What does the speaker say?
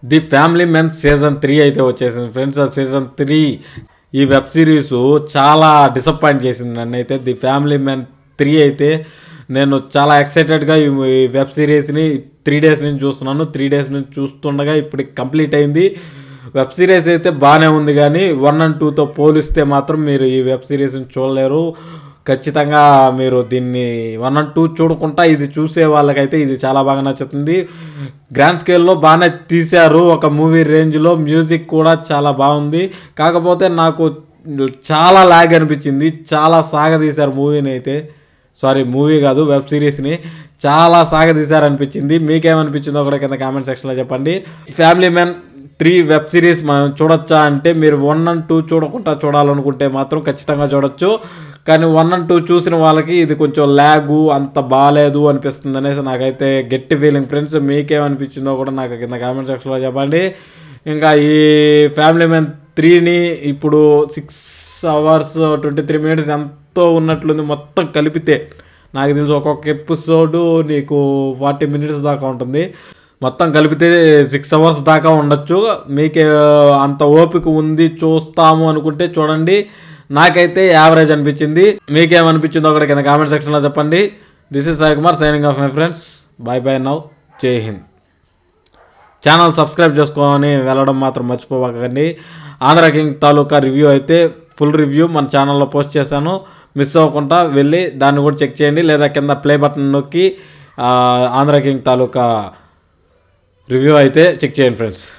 The family men season 3 అయితే వచ్చేసింది friends. ఆ సీజన్ 3 ఈ వెబ్ సిరీస్ చాలా డిసప్పాయింట్ చేసింది నన్ను అయితే. ది ఫ్యామిలీ మెన్ 3 అయితే నేను చాలా ఎక్సైటెడ్గా ఈ వెబ్ సిరీస్ని 3 డేస్ నుంచి చూస్తున్నాను. 3 డేస్ నుంచి చూస్తుండగా ఇప్పుడు కంప్లీట్ అయింది. వెబ్ సిరీస్ అయితే బాగానే ఉంది, కానీ 1 and 2తో పోలిస్తే మాత్రం మీరు ఈ వెబ్ సిరీస్ని చూడలేరు. ఖచ్చితంగా మీరు దీన్ని 1 and 2 చూడకుండా ఇది చూసే వాళ్ళకైతే ఇది చాలా బాగా నచ్చుతుంది. గ్రాండ్ స్కేల్లో బాగానే తీశారు, ఒక మూవీ రేంజ్లో. మ్యూజిక్ కూడా చాలా బాగుంది. కాకపోతే నాకు చాలా లాగ్ అనిపించింది. చాలా సాగదీశారు మూవీని అయితే. సారీ, మూవీ కాదు, వెబ్ సిరీస్ని చాలా సాగదీశారనిపించింది. మీకేమనిపించిందో కూడా కింద కామెంట్ సెక్షన్లో చెప్పండి. ఫ్యామిలీ మ్యాన్ 3 వెబ్ సిరీస్ మనం చూడొచ్చా అంటే, మీరు 1 and 2 చూడకుండా చూడాలనుకుంటే మాత్రం ఖచ్చితంగా చూడొచ్చు. కానీ 1 and 2 చూసిన వాళ్ళకి ఇది కొంచెం ల్యాగు అంత బాగాలేదు అనిపిస్తుంది అనేసి నాకైతే గట్టి ఫీలింగ్ ఫ్రెండ్స్. మీకేమనిపించిందో కూడా నాకు కింద కామెంట్ సెక్షన్లో చెప్పండి. ఇంకా ఈ ఫ్యామిలీ మ్యాన్ 3ని ఇప్పుడు 6 hours 23 minutes ఎంతో ఉన్నట్లుంది మొత్తం కలిపితే. నాకు తెలిసి ఒక్కొక్క ఎపిసోడు నీకు 40 minutes దాకా ఉంటుంది. మొత్తం కలిపితే 6 hours దాకా ఉండొచ్చు. మీకే అంత ఓపిక ఉంది చూస్తాము అనుకుంటే చూడండి. నాకైతే యావరేజ్ అనిపించింది. మీకేమనిపించిందో కూడా కింద కామెంట్ సెక్షన్లో చెప్పండి. This is Sai Kumar signing off my friends. Bye bye now. Jai Hind. Channel subscribe చేసుకొని వెళ్ళడం మాత్రం మర్చిపోకండి. ఆంధ్ర కింగ్ తాలూకా రివ్యూ అయితే ఫుల్ రివ్యూ మన ఛానల్లో పోస్ట్ చేశాను. మిస్ అవ్వకుండా వెళ్ళి దాన్ని కూడా చెక్ చేయండి, లేదా కింద ప్లే బటన్ నొక్కి ఆంధ్ర కింగ్ తాలూకా రివ్యూ అయితే చెక్ చేయండి ఫ్రెండ్స్.